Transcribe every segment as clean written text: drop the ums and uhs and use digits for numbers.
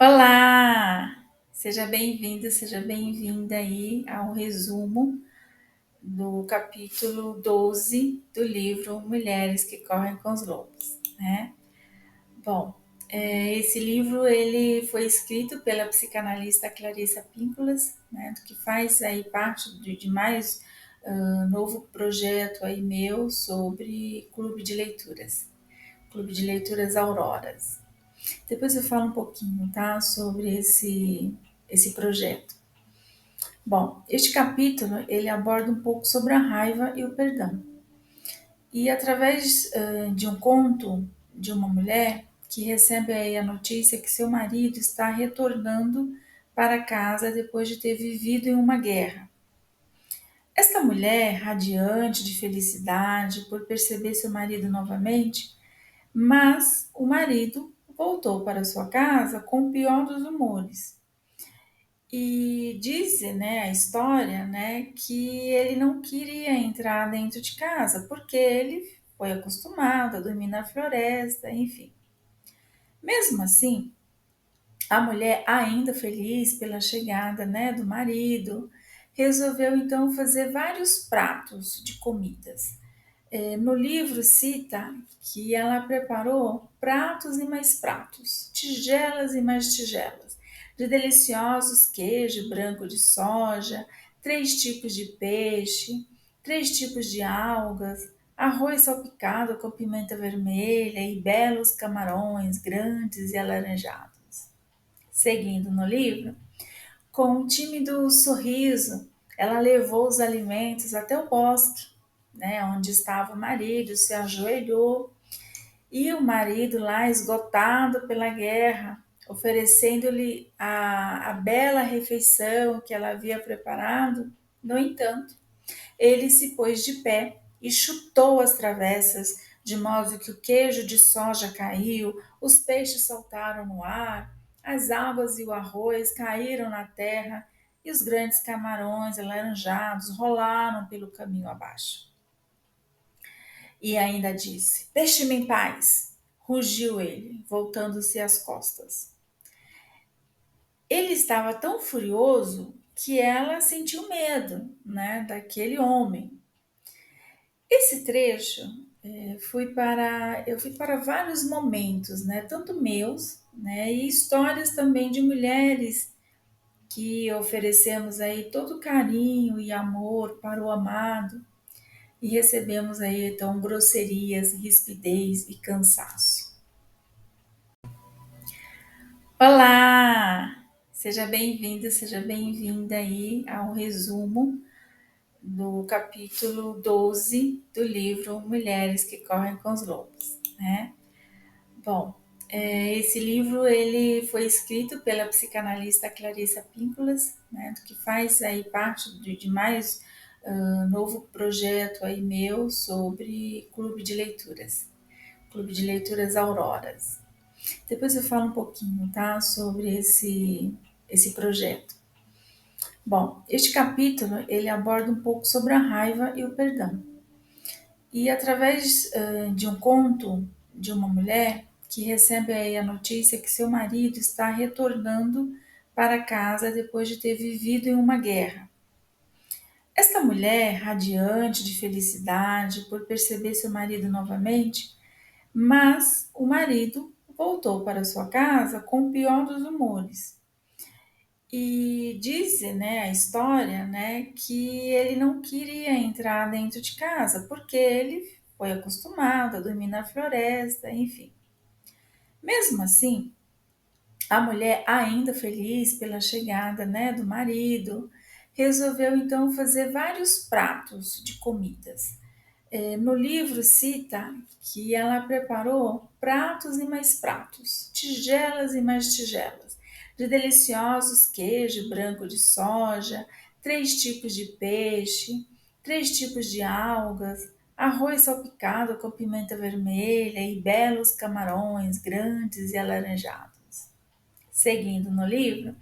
Olá! Seja bem-vindo, seja bem-vinda aí ao resumo do capítulo 12 do livro Mulheres que Correm com os Lobos, né? Bom, esse livro ele foi escrito pela psicanalista Clarissa Pinkolas, né, que faz aí parte de mais novo projeto aí meu sobre Clube de Leituras Auroras. Depois eu falo um pouquinho, tá, sobre esse projeto. Bom, este capítulo ele aborda um pouco sobre a raiva e o perdão. E através de um conto de uma mulher que recebe aí a notícia que seu marido está retornando para casa depois de ter vivido em uma guerra. Esta mulher, radiante de felicidade por perceber seu marido novamente, mas o marido voltou para sua casa com o pior dos humores. E diz, né, a história, né, que ele não queria entrar dentro de casa, porque ele foi acostumado a dormir na floresta, enfim. Mesmo assim, a mulher, ainda feliz pela chegada, né, do marido, resolveu então fazer vários pratos de comidas. No livro cita que ela preparou pratos e mais pratos, tigelas e mais tigelas, de deliciosos queijo branco de soja, 3 tipos de peixe, 3 tipos de algas, arroz salpicado com pimenta vermelha e belos camarões grandes e alaranjados. Seguindo no livro, com um tímido sorriso, ela levou os alimentos até o bosque, né, onde estava o marido, se ajoelhou e o marido lá esgotado pela guerra, oferecendo-lhe a bela refeição que ela havia preparado. No entanto, ele se pôs de pé e chutou as travessas, de modo que o queijo de soja caiu, os peixes saltaram no ar, as águas e o arroz caíram na terra e os grandes camarões alaranjados rolaram pelo caminho abaixo. E ainda disse: Deixe-me em paz! Rugiu ele, voltando-se às costas. Ele estava tão furioso que ela sentiu medo, né, daquele homem. Esse trecho eu fui para vários momentos, né, tanto meus, né, e histórias também de mulheres que oferecemos aí todo carinho e amor para o amado e recebemos aí então grosserias, rispidez e cansaço. Olá! Seja bem-vindo, seja bem-vinda aí ao resumo do capítulo 12 do livro Mulheres que Correm com os Lobos, né? Bom, esse livro ele foi escrito pela psicanalista Clarissa Pinkolas, né, que faz aí parte de mais novo projeto aí meu sobre Clube de Leituras Auroras. Depois eu falo um pouquinho, tá, sobre esse projeto. Bom, este capítulo ele aborda um pouco sobre a raiva e o perdão. E através de um conto de uma mulher que recebe aí a notícia que seu marido está retornando para casa depois de ter vivido em uma guerra. Esta mulher, radiante de felicidade por perceber seu marido novamente, mas o marido voltou para sua casa com o pior dos humores. E diz, né, a história, né, que ele não queria entrar dentro de casa, porque ele foi acostumado a dormir na floresta, enfim. Mesmo assim, a mulher, ainda feliz pela chegada, né, do marido, resolveu então fazer vários pratos de comidas. No livro cita que ela preparou pratos e mais pratos, tigelas e mais tigelas, de deliciosos queijo branco de soja, 3 tipos de peixe, 3 tipos de algas, arroz salpicado com pimenta vermelha e belos camarões grandes e alaranjados. Seguindo no livro,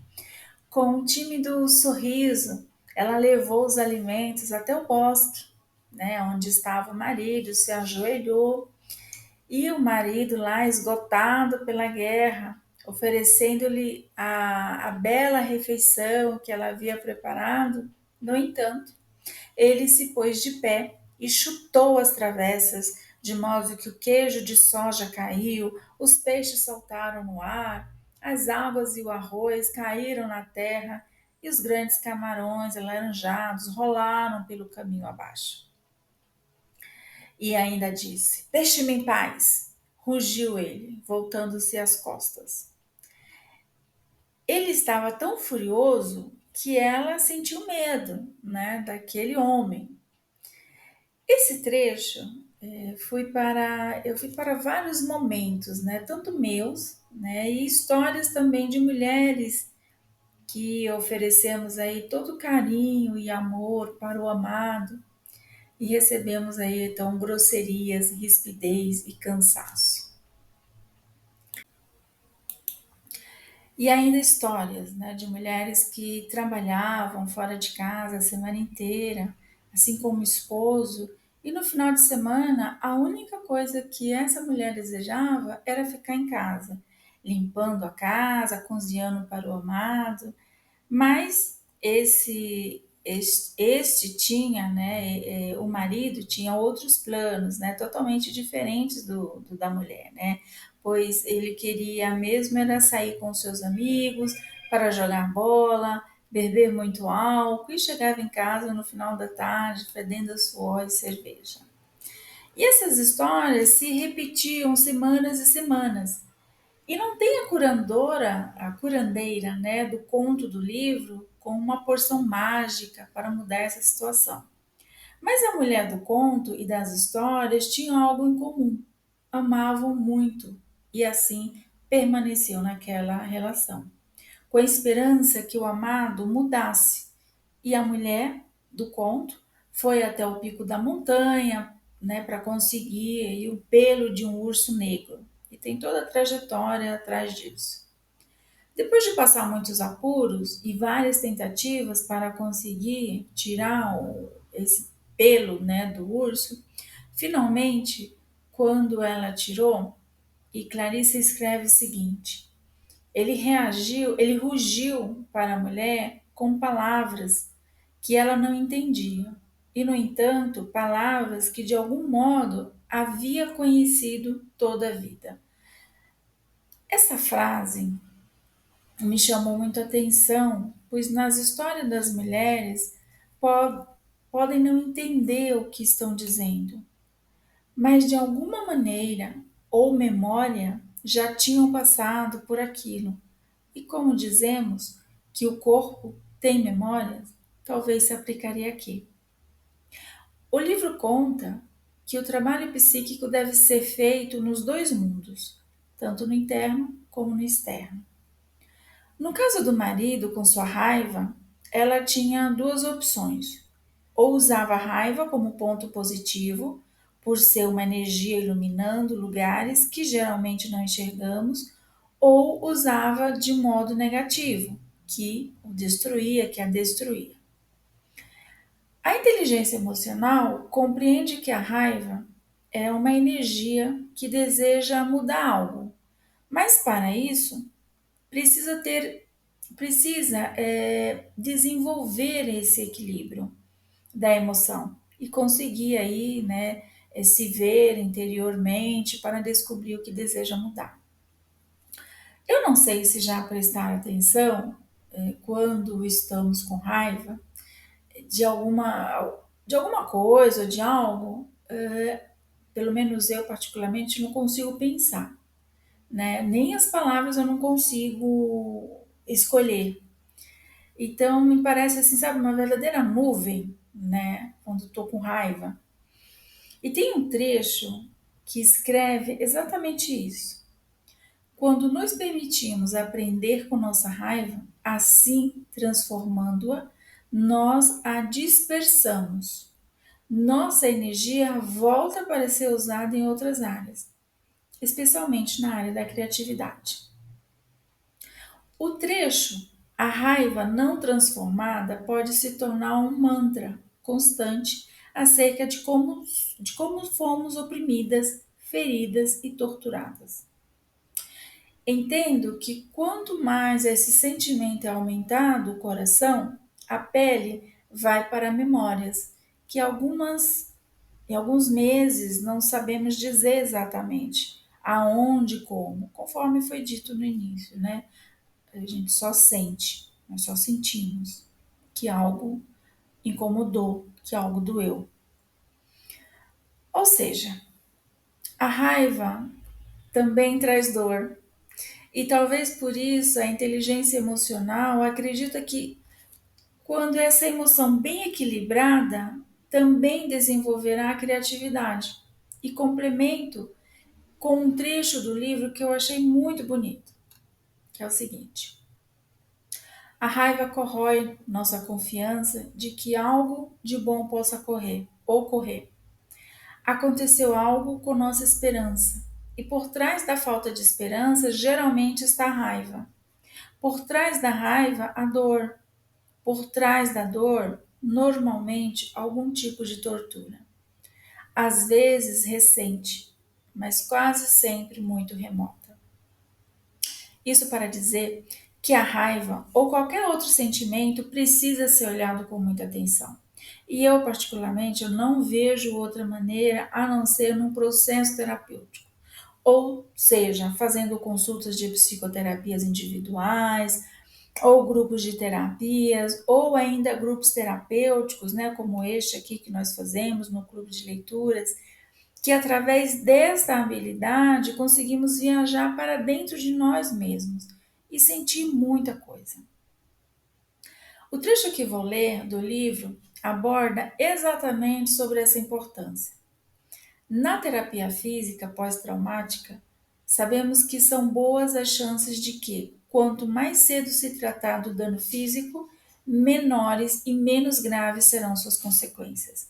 com um tímido sorriso, ela levou os alimentos até o bosque, né, onde estava o marido, se ajoelhou e o marido lá esgotado pela guerra, oferecendo-lhe a bela refeição que ela havia preparado. No entanto, ele se pôs de pé e chutou as travessas, de modo que o queijo de soja caiu, os peixes saltaram no ar, as águas e o arroz caíram na terra e os grandes camarões alaranjados rolaram pelo caminho abaixo. E ainda disse: Deixe-me em paz! Rugiu ele, voltando-se às costas. Ele estava tão furioso que ela sentiu medo, né, daquele homem. Esse trecho eu fui para vários momentos, né, tanto meus, né, e histórias também de mulheres que oferecemos aí todo carinho e amor para o amado e recebemos aí então grosserias, rispidez e cansaço. E ainda histórias, né, de mulheres que trabalhavam fora de casa a semana inteira, assim como o esposo, e no final de semana a única coisa que essa mulher desejava era ficar em casa, limpando a casa, cozinhando para o amado, mas este tinha, né, o marido tinha outros planos, né, totalmente diferentes do da mulher, né, pois ele queria mesmo era sair com seus amigos para jogar bola, beber muito álcool e chegava em casa no final da tarde fedendo a suor e cerveja. E essas histórias se repetiam semanas e semanas, e não tem a curandeira, né, do conto do livro com uma porção mágica para mudar essa situação. Mas a mulher do conto e das histórias tinham algo em comum. Amavam muito e assim permaneciam naquela relação, com a esperança que o amado mudasse. E a mulher do conto foi até o pico da montanha, né, para conseguir aí, o pelo de um urso negro. E tem toda a trajetória atrás disso. Depois de passar muitos apuros e várias tentativas para conseguir tirar esse pelo, né, do urso, finalmente, quando ela tirou, e Clarissa escreve o seguinte: ele rugiu para a mulher com palavras que ela não entendia, e, no entanto, palavras que de algum modo havia conhecido toda a vida. Essa frase me chamou muito a atenção, pois nas histórias das mulheres po podem não entender o que estão dizendo, mas de alguma maneira ou memória já tinham passado por aquilo. E como dizemos que o corpo tem memórias, talvez se aplicaria aqui. O livro conta que o trabalho psíquico deve ser feito nos dois mundos, tanto no interno como no externo. No caso do marido, com sua raiva, ela tinha duas opções. Ou usava a raiva como ponto positivo, por ser uma energia iluminando lugares que geralmente não enxergamos, ou usava de modo negativo, que o destruía, que a destruía. A inteligência emocional compreende que a raiva é uma energia que deseja mudar algo, mas para isso precisa ter desenvolver esse equilíbrio da emoção e conseguir aí, né, se ver interiormente para descobrir o que deseja mudar. Eu não sei se já prestaram atenção quando estamos com raiva de alguma coisa, de algo, pelo menos eu particularmente não consigo pensar, né? Nem as palavras eu não consigo escolher. Então me parece assim, sabe, uma verdadeira nuvem, né? Quando estou com raiva. E tem um trecho que escreve exatamente isso. Quando nos permitimos aprender com nossa raiva, assim transformando-a, nós a dispersamos. Nossa energia volta para ser usada em outras áreas, especialmente na área da criatividade. O trecho, a raiva não transformada pode se tornar um mantra constante acerca de como fomos oprimidas, feridas e torturadas. Entendo que quanto mais esse sentimento é aumentado, o coração, a pele vai para memórias, que em alguns meses não sabemos dizer exatamente aonde, como, conforme foi dito no início, né? A gente só sente, nós só sentimos que algo incomodou, que algo doeu. Ou seja, a raiva também traz dor. E talvez por isso a inteligência emocional acredita que quando essa emoção bem equilibrada, também desenvolverá a criatividade. E complemento com um trecho do livro que eu achei muito bonito, que é o seguinte: a raiva corrói nossa confiança de que algo de bom possa ocorrer. Aconteceu algo com nossa esperança, e por trás da falta de esperança geralmente está a raiva. Por trás da raiva, a dor. Por trás da dor, normalmente algum tipo de tortura. Às vezes recente, mas quase sempre muito remota. Isso para dizer que a raiva ou qualquer outro sentimento precisa ser olhado com muita atenção. E eu, particularmente, eu não vejo outra maneira a não ser num processo terapêutico. Ou seja, fazendo consultas de psicoterapias individuais, ou grupos de terapias, ou ainda grupos terapêuticos, né, como este aqui que nós fazemos no clube de leituras, que através desta habilidade conseguimos viajar para dentro de nós mesmos e sentir muita coisa. O trecho que vou ler do livro aborda exatamente sobre essa importância. Na terapia física pós-traumática, sabemos que são boas as chances de que, quanto mais cedo se tratar do dano físico, menores e menos graves serão suas consequências.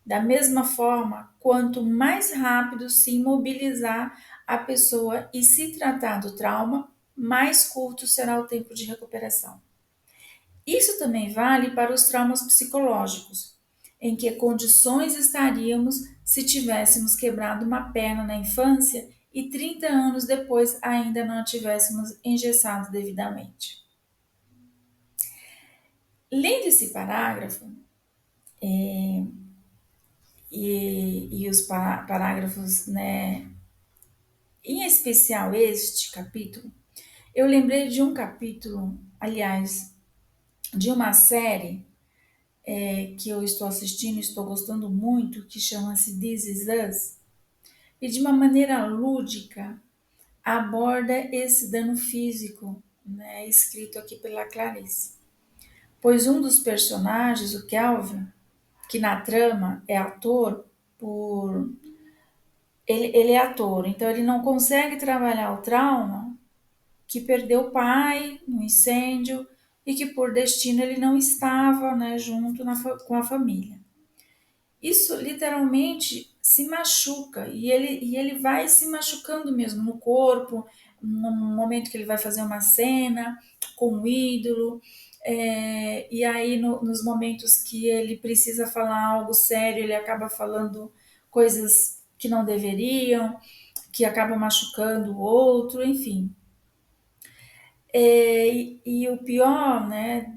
Da mesma forma, quanto mais rápido se imobilizar a pessoa e se tratar do trauma, mais curto será o tempo de recuperação. Isso também vale para os traumas psicológicos, em que condições estaríamos se tivéssemos quebrado uma perna na infância e 30 anos depois ainda não a tivéssemos engessado devidamente. Lendo esse parágrafo, e os parágrafos, né, em especial este capítulo, eu lembrei de um capítulo, aliás, de uma série que eu estou assistindo e estou gostando muito, que chama-se This Is Us, e de uma maneira lúdica aborda esse dano físico, né, escrito aqui pela Clarice. Pois um dos personagens, o Kelvin, que na trama é ator por... Ele é ator, então ele não consegue trabalhar o trauma que perdeu o pai no incêndio e que por destino ele não estava, né, junto com a família. Isso literalmente se machuca e ele vai se machucando mesmo no corpo, no momento que ele vai fazer uma cena com o ídolo, e aí nos momentos que ele precisa falar algo sério, ele acaba falando coisas que não deveriam, que acaba machucando o outro, enfim. E o pior, né,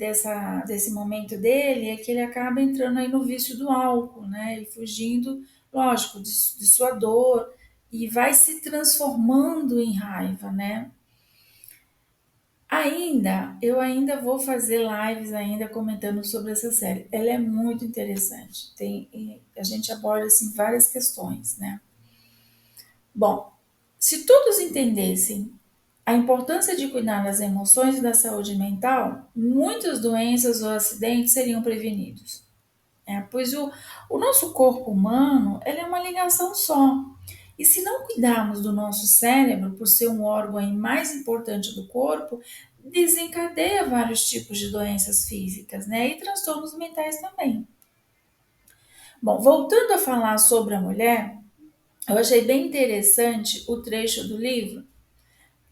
desse momento dele é que ele acaba entrando aí no vício do álcool, né, e fugindo, lógico, de sua dor, e vai se transformando em raiva, né. Eu ainda vou fazer lives ainda comentando sobre essa série. Ela é muito interessante. A gente aborda assim várias questões, né. Bom, se todos entendessem a importância de cuidar das emoções e da saúde mental, muitas doenças ou acidentes seriam prevenidos. Pois o nosso corpo humano ele é uma ligação só. E se não cuidarmos do nosso cérebro, por ser um órgão aí mais importante do corpo, desencadeia vários tipos de doenças físicas, né? E transtornos mentais também. Bom, voltando a falar sobre a mulher, eu achei bem interessante o trecho do livro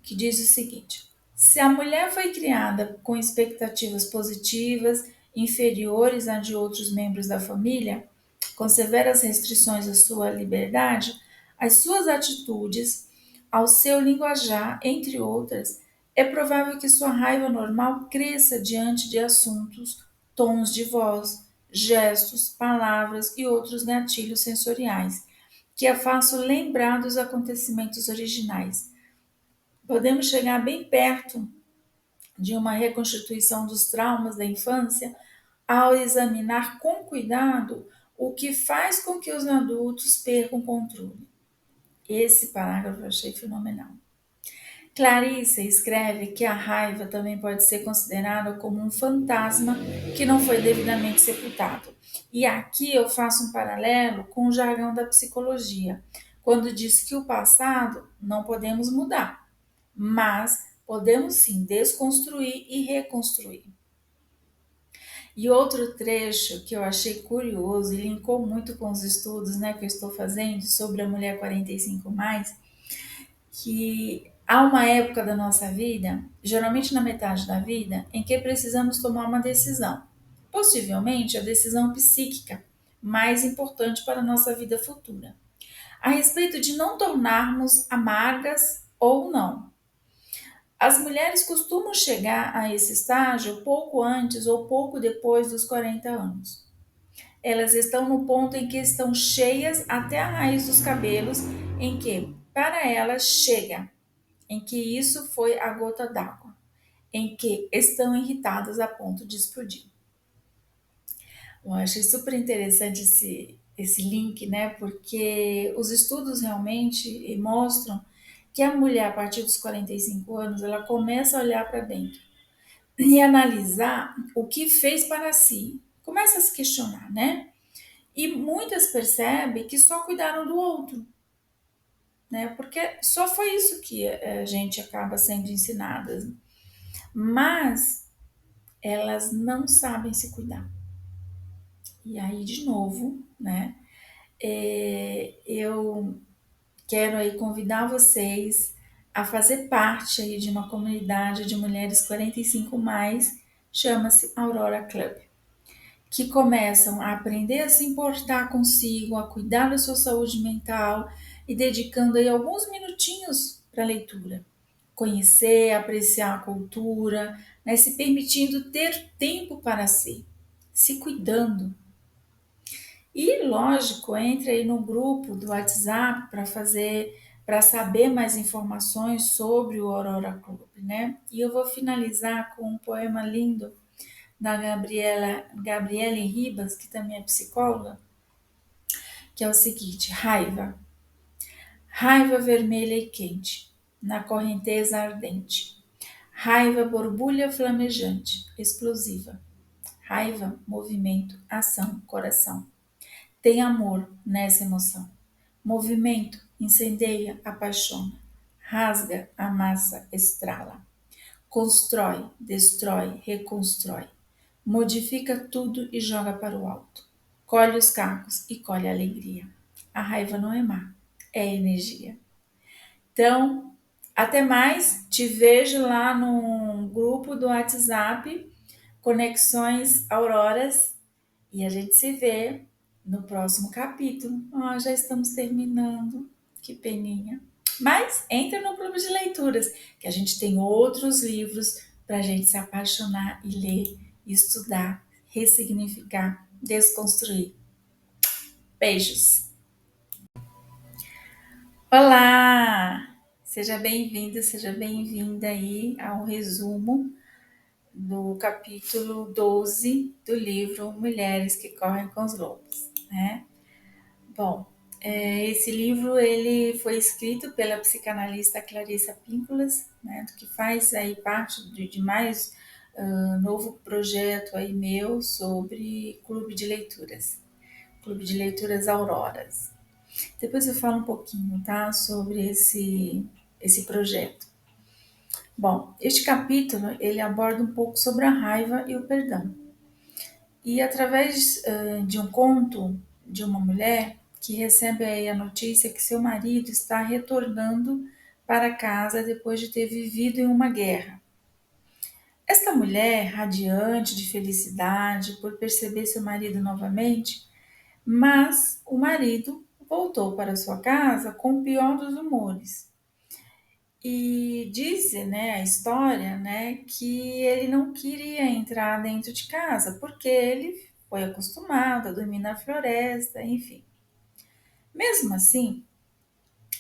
que diz o seguinte: se a mulher foi criada com expectativas positivas inferiores à de outros membros da família, com severas restrições à sua liberdade, as suas atitudes, ao seu linguajar, entre outras, é provável que sua raiva normal cresça diante de assuntos, tons de voz, gestos, palavras e outros gatilhos sensoriais que a façam lembrar dos acontecimentos originais. Podemos chegar bem perto de uma reconstituição dos traumas da infância ao examinar com cuidado o que faz com que os adultos percam o controle. Esse parágrafo eu achei fenomenal. Clarissa escreve que a raiva também pode ser considerada como um fantasma que não foi devidamente sepultado. E aqui eu faço um paralelo com o jargão da psicologia, quando diz que o passado não podemos mudar, mas podemos sim desconstruir e reconstruir. E outro trecho que eu achei curioso e linkou muito com os estudos, que eu estou fazendo sobre a mulher 45 mais, que há uma época da nossa vida, geralmente na metade da vida, em que precisamos tomar uma decisão. Possivelmente a decisão psíquica mais importante para a nossa vida futura, a respeito de não tornarmos amargas ou não. As mulheres costumam chegar a esse estágio pouco antes ou pouco depois dos 40 anos. Elas estão no ponto em que estão cheias até a raiz dos cabelos, em que, para elas, chega, em que isso foi a gota d'água, em que estão irritadas a ponto de explodir. Eu achei super interessante esse link, né? Porque os estudos realmente mostram que a mulher, a partir dos 45 anos, ela começa a olhar para dentro e analisar o que fez para si. Começa a se questionar, né? E muitas percebem que só cuidaram do outro, né? Porque só foi isso que a gente acaba sendo ensinadas. Mas elas não sabem se cuidar. E aí, de novo, né? Eu quero aí convidar vocês a fazer parte aí de uma comunidade de mulheres 45 mais, chama-se Aurora Club, que começam a aprender a se importar consigo, a cuidar da sua saúde mental e dedicando aí alguns minutinhos para a leitura. Conhecer, apreciar a cultura, né, se permitindo ter tempo para si, se cuidando. E, lógico, entre aí no grupo do WhatsApp para saber mais informações sobre o Aurora Club, né? E eu vou finalizar com um poema lindo da Gabriele Ribas, que também é psicóloga, que é o seguinte: raiva. Raiva vermelha e quente, na correnteza ardente. Raiva borbulha flamejante, explosiva. Raiva, movimento, ação, coração. Tem amor nessa emoção. Movimento, incendeia, apaixona. Rasga, amassa, estrala. Constrói, destrói, reconstrói. Modifica tudo e joga para o alto. Colhe os cacos e colhe a alegria. A raiva não é má, é energia. Então, até mais. Te vejo lá no grupo do WhatsApp, Conexões Auroras, e a gente se vê no próximo capítulo. Já estamos terminando. Que peninha. Mas entra no clube de leituras, que a gente tem outros livros para a gente se apaixonar e ler, estudar, ressignificar, desconstruir. Beijos! Olá! Seja bem-vindo, seja bem-vinda aí ao resumo do capítulo 12 do livro Mulheres que Correm com os Lobos, né? Bom, esse livro ele foi escrito pela psicanalista Clarissa Pinkolas, né, que faz aí parte de mais novo projeto aí meu sobre Clube de Leituras Auroras. Depois eu falo um pouquinho, tá, sobre esse projeto. Bom, este capítulo ele aborda um pouco sobre a raiva e o perdão. E através de um conto de uma mulher que recebe aí a notícia que seu marido está retornando para casa depois de ter vivido em uma guerra. Esta mulher, radiante de felicidade por perceber seu marido novamente, mas o marido voltou para sua casa com o pior dos humores. E diz, né, a história, né, que ele não queria entrar dentro de casa, porque ele foi acostumado a dormir na floresta, enfim. Mesmo assim,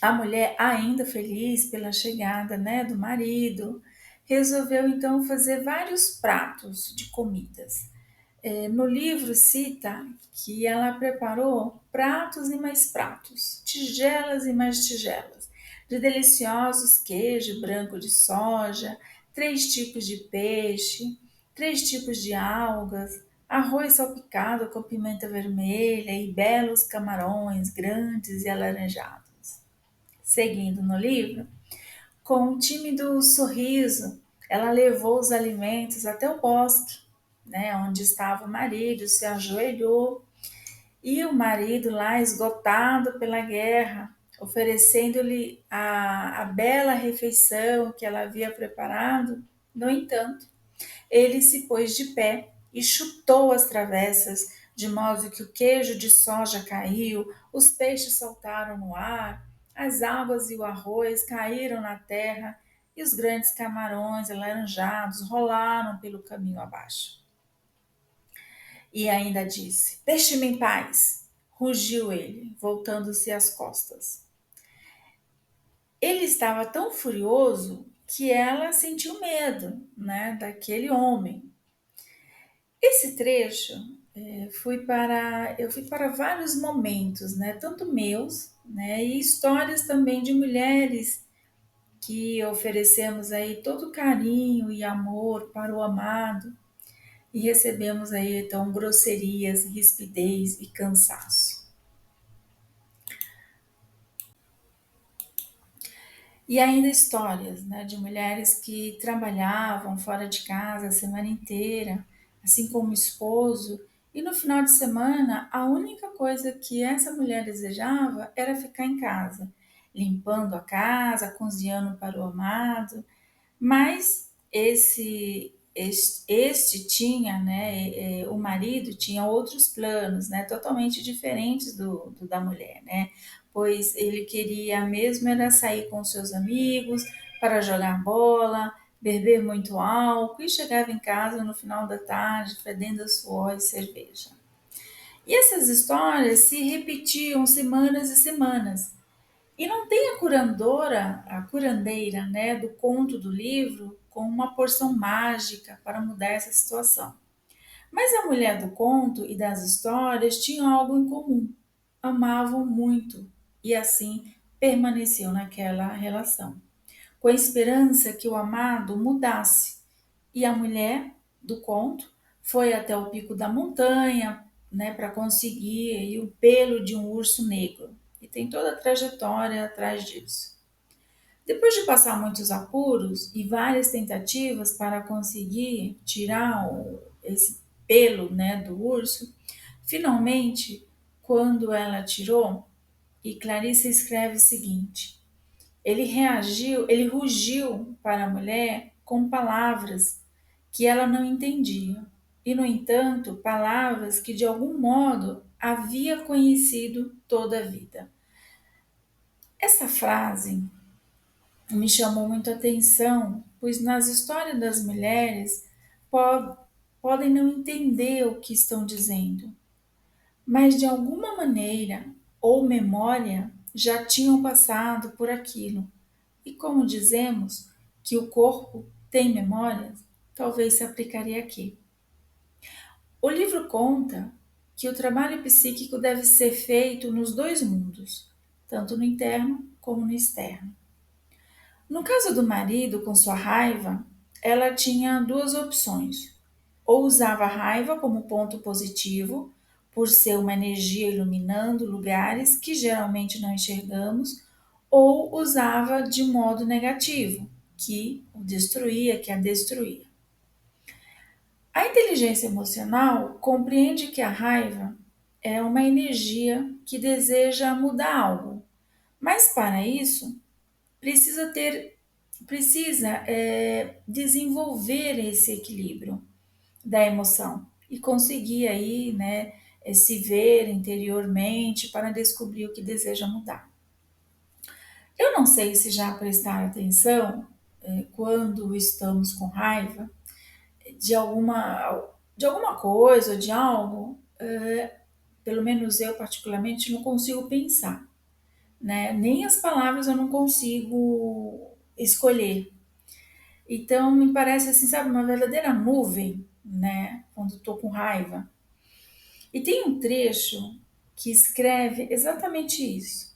a mulher, ainda feliz pela chegada, né, do marido, resolveu então fazer vários pratos de comidas. No livro cita que ela preparou pratos e mais pratos, tigelas e mais tigelas, de deliciosos queijo branco de soja, 3 tipos de peixe, 3 tipos de algas, arroz salpicado com pimenta vermelha e belos camarões grandes e alaranjados. Seguindo no livro, com um tímido sorriso, ela levou os alimentos até o bosque, né, onde estava o marido, se ajoelhou e o marido lá esgotado pela guerra, oferecendo-lhe a bela refeição que ela havia preparado. No entanto, ele se pôs de pé e chutou as travessas, de modo que o queijo de soja caiu, os peixes saltaram no ar, as águas e o arroz caíram na terra e os grandes camarões alaranjados rolaram pelo caminho abaixo. E ainda disse: Deixe-me em paz! Rugiu ele, voltando-se às costas. Ele estava tão furioso que ela sentiu medo, né, daquele homem. Esse trecho eu fui para vários momentos, né, tanto meus, né, e histórias também de mulheres que oferecemos aí todo carinho e amor para o amado e recebemos aí então grosserias, rispidez e cansaço. E ainda histórias, né, de mulheres que trabalhavam fora de casa a semana inteira, assim como o esposo, e no final de semana a única coisa que essa mulher desejava era ficar em casa, limpando a casa, cozinhando para o amado, mas este tinha, né, o marido tinha outros planos, né, totalmente diferentes do da mulher, né, pois ele queria mesmo era sair com seus amigos para jogar bola, beber muito álcool e chegava em casa no final da tarde fedendo a suor e cerveja. E essas histórias se repetiam semanas e semanas, e não tem a curandeira, né, do conto do livro com uma porção mágica para mudar essa situação. Mas a mulher do conto e das histórias tinham algo em comum. Amavam muito e assim permaneciam naquela relação, com a esperança que o amado mudasse. E a mulher do conto foi até o pico da montanha, né, para conseguir aí, o pelo de um urso negro. E tem toda a trajetória atrás disso. Depois de passar muitos apuros e várias tentativas para conseguir tirar esse pelo, né, do urso, finalmente, quando ela tirou, e Clarissa escreve o seguinte: ele rugiu para a mulher com palavras que ela não entendia, e, no entanto, palavras que de algum modo havia conhecido toda a vida. Essa frase me chamou muito a atenção, pois nas histórias das mulheres po- podem não entender o que estão dizendo, mas de alguma maneira ou memória já tinham passado por aquilo. E como dizemos que o corpo tem memórias, talvez se aplicaria aqui. O livro conta que o trabalho psíquico deve ser feito nos dois mundos, tanto no interno como no externo. No caso do marido, com sua raiva, ela tinha duas opções. Ou usava a raiva como ponto positivo, por ser uma energia iluminando lugares que geralmente não enxergamos, ou usava de modo negativo, que o destruía, que a destruía. A inteligência emocional compreende que a raiva é uma energia que deseja mudar algo, mas para isso precisa desenvolver esse equilíbrio da emoção e conseguir aí, né, se ver interiormente para descobrir o que deseja mudar. Eu não sei se já prestaram atenção quando estamos com raiva de alguma coisa ou de algo, pelo menos eu particularmente não consigo pensar, né? Nem as palavras eu não consigo escolher. Então me parece assim, sabe, uma verdadeira nuvem, né? Quando estou com raiva. E tem um trecho que escreve exatamente isso.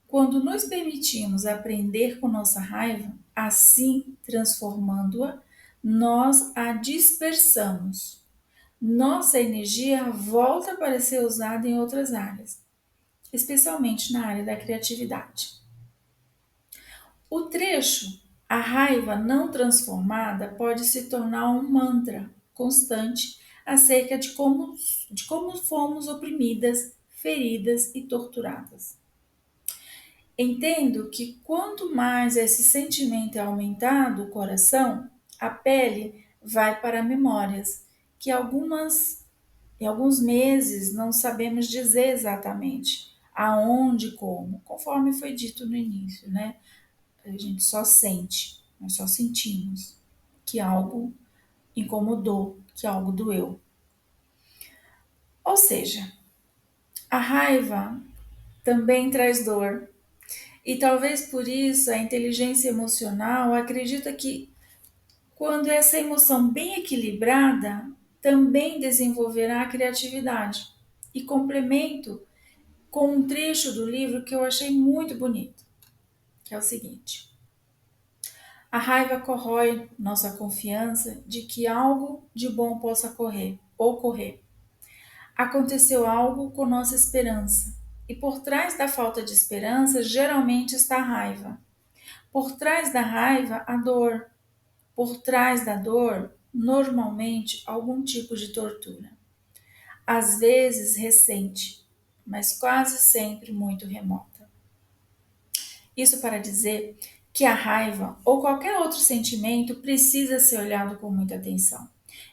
Quando nos permitimos aprender com nossa raiva, assim transformando-a, nós a dispersamos. Nossa energia volta para ser usada em outras áreas, especialmente na área da criatividade. O trecho, a raiva não transformada pode se tornar um mantra constante acerca de como fomos oprimidas, feridas e torturadas. Entendo que quanto mais esse sentimento é aumentado, o coração, a pele vai para memórias que em alguns meses não sabemos dizer exatamente aonde e como, conforme foi dito no início, né? A gente só sente, nós só sentimos que algo incomodou, que algo doeu. Ou seja, a raiva também traz dor. E talvez por isso a inteligência emocional acredita que quando essa emoção bem equilibrada, também desenvolverá a criatividade. E complemento com um trecho do livro que eu achei muito bonito, que é o seguinte: a raiva corrói nossa confiança de que algo de bom possa ocorrer. Aconteceu algo com nossa esperança, e por trás da falta de esperança geralmente está a raiva. Por trás da raiva, a dor. Por trás da dor, normalmente algum tipo de tortura. Às vezes recente, mas quase sempre muito remota. Isso para dizer que a raiva ou qualquer outro sentimento precisa ser olhado com muita atenção.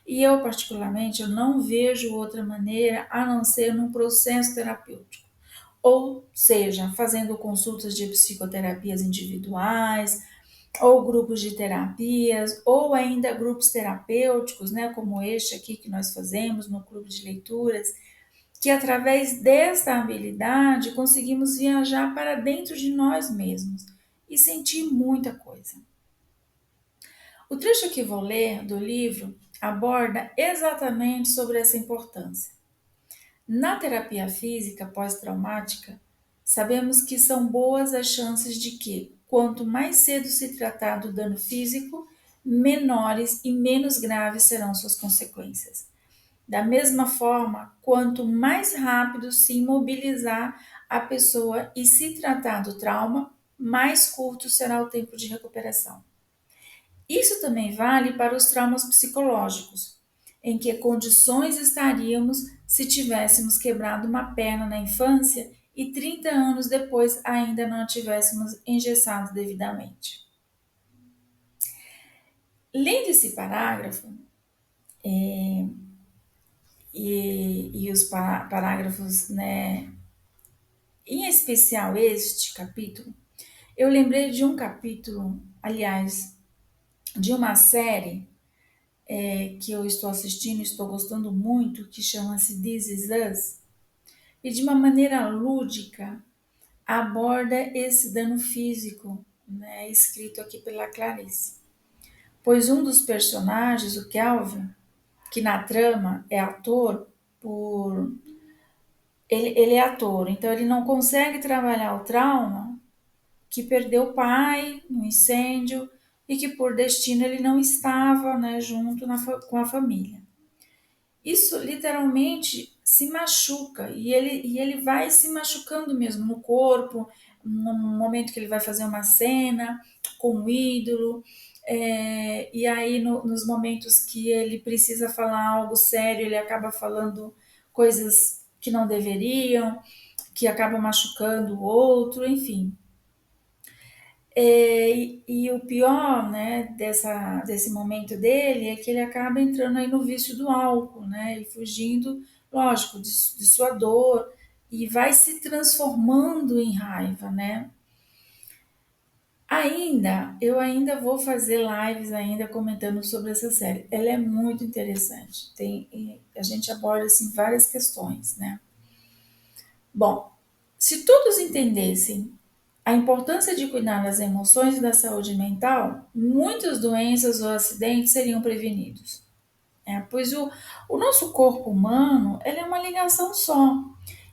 E eu, particularmente, eu não vejo outra maneira a não ser num processo terapêutico. Ou seja, fazendo consultas de psicoterapias individuais, ou grupos de terapias, ou ainda grupos terapêuticos, né, como este aqui que nós fazemos no clube de leituras, que através desta habilidade conseguimos viajar para dentro de nós mesmos e sentir muita coisa. O trecho que vou ler do livro aborda exatamente sobre essa importância. Na terapia física pós-traumática, sabemos que são boas as chances de que, quanto mais cedo se tratar do dano físico, menores e menos graves serão suas consequências. Da mesma forma, quanto mais rápido se imobilizar a pessoa e se tratar do trauma, mais curto será o tempo de recuperação. Isso também vale para os traumas psicológicos, em que condições estaríamos se tivéssemos quebrado uma perna na infância e 30 anos depois ainda não a tivéssemos engessado devidamente. Lendo esse parágrafo, e os parágrafos, né, em especial este capítulo, eu lembrei de um capítulo, aliás, de uma série que eu estou assistindo e estou gostando muito, que chama-se This Is Us, e de uma maneira lúdica aborda esse dano físico, né, escrito aqui pela Clarice. Pois um dos personagens, o Kelvin, que na trama é ator, por ele é ator, então ele não consegue trabalhar o trauma que perdeu o pai no incêndio e que por destino ele não estava, né, junto com a família. Isso literalmente se machuca e ele vai se machucando mesmo no corpo, no momento que ele vai fazer uma cena com o ídolo, e aí nos momentos que ele precisa falar algo sério, ele acaba falando coisas que não deveriam, que acabam machucando o outro, enfim. E o pior, né, desse momento dele é que ele acaba entrando aí no vício do álcool, né, e fugindo, lógico, de sua dor, e vai se transformando em raiva, né. Eu ainda vou fazer lives ainda comentando sobre essa série. Ela é muito interessante. A gente aborda assim várias questões, né? Bom, se todos entendessem a importância de cuidar das emoções e da saúde mental, muitas doenças ou acidentes seriam prevenidos. Pois o nosso corpo humano ele é uma ligação só.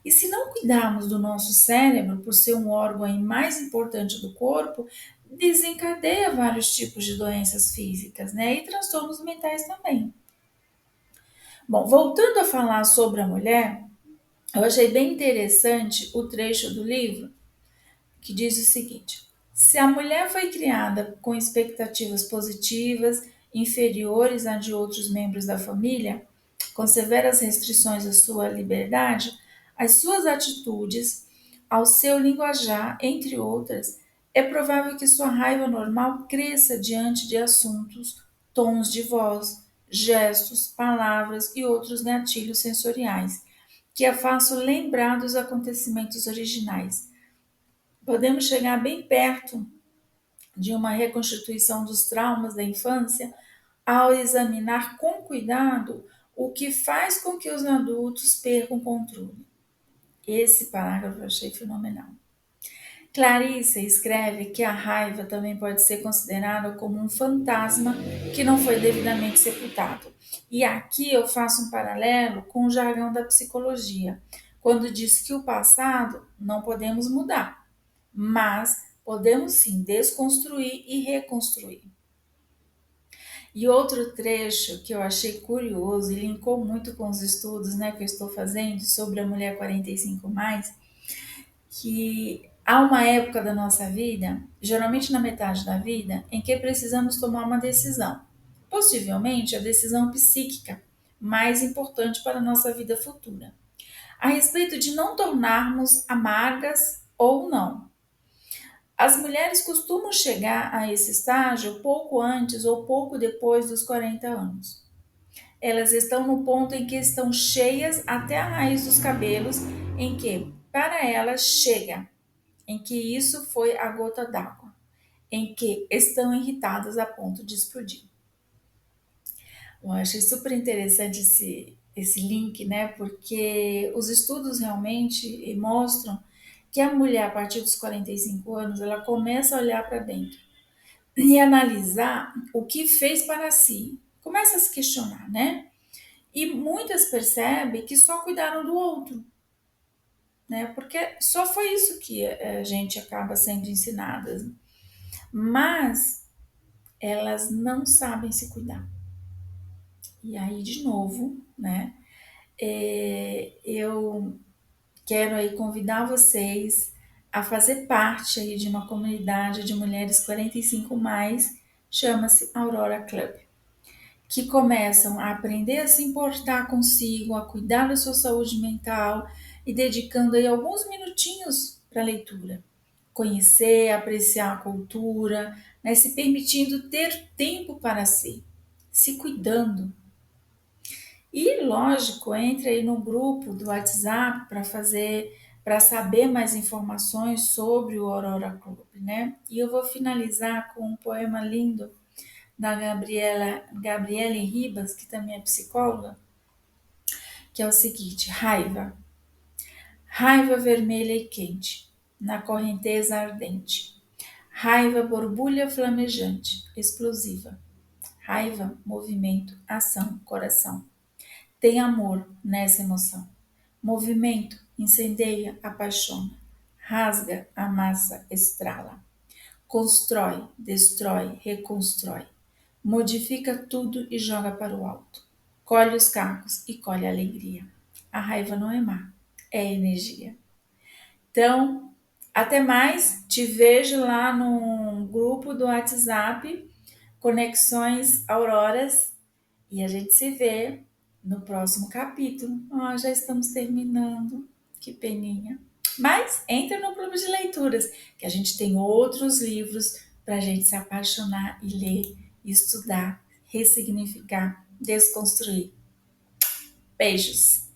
E se não cuidarmos do nosso cérebro, por ser um órgão aí mais importante do corpo, desencadeia vários tipos de doenças físicas, né? E transtornos mentais também. Bom, voltando a falar sobre a mulher, eu achei bem interessante o trecho do livro que diz o seguinte: se a mulher foi criada com expectativas positivas inferiores à de outros membros da família, com severas restrições à sua liberdade, às suas atitudes, ao seu linguajar, entre outras, é provável que sua raiva normal cresça diante de assuntos, tons de voz, gestos, palavras e outros gatilhos sensoriais, que a façam lembrar dos acontecimentos originais. Podemos chegar bem perto de uma reconstituição dos traumas da infância ao examinar com cuidado o que faz com que os adultos percam o controle. Esse parágrafo eu achei fenomenal. Clarissa escreve que a raiva também pode ser considerada como um fantasma que não foi devidamente sepultado. E aqui eu faço um paralelo com o jargão da psicologia, quando diz que o passado não podemos mudar, mas podemos sim desconstruir e reconstruir. E outro trecho que eu achei curioso e linkou muito com os estudos, né, que eu estou fazendo sobre a mulher 45 mais, que há uma época da nossa vida, geralmente na metade da vida, em que precisamos tomar uma decisão. Possivelmente a decisão psíquica mais importante para a nossa vida futura, a respeito de não tornarmos amargas ou não. As mulheres costumam chegar a esse estágio pouco antes ou pouco depois dos 40 anos. Elas estão no ponto em que estão cheias até a raiz dos cabelos, em que, para elas, chega, em que isso foi a gota d'água, em que estão irritadas a ponto de explodir. Eu achei super interessante esse link, né? Porque os estudos realmente mostram que a mulher, a partir dos 45 anos, ela começa a olhar para dentro e analisar o que fez para si. Começa a se questionar, né? E muitas percebem que só cuidaram do outro, né? Porque só foi isso que a gente acaba sendo ensinadas. Mas elas não sabem se cuidar. E aí, de novo, né? Eu quero aí convidar vocês a fazer parte aí de uma comunidade de mulheres 45 mais, chama-se Aurora Club, que começam a aprender a se importar consigo, a cuidar da sua saúde mental e dedicando aí alguns minutinhos para a leitura. Conhecer, apreciar a cultura, né, se permitindo ter tempo para si, se cuidando. E lógico, entre aí no grupo do WhatsApp para saber mais informações sobre o Aurora Club, né? E eu vou finalizar com um poema lindo da Gabriele Ribas, que também é psicóloga, que é o seguinte: raiva. Raiva vermelha e quente, na correnteza ardente. Raiva borbulha flamejante, explosiva. Raiva, movimento, ação, coração. Tem amor nessa emoção. Movimento, incendeia, apaixona. Rasga, amassa, estrala. Constrói, destrói, reconstrói. Modifica tudo e joga para o alto. Colhe os cacos e colhe a alegria. A raiva não é má, é energia. Então, até mais. Te vejo lá no grupo do WhatsApp, Conexões Auroras, e a gente se vê no próximo capítulo. Já estamos terminando. Que peninha. Mas entra no clube de leituras, que a gente tem outros livros para a gente se apaixonar e ler, estudar, ressignificar, desconstruir. Beijos!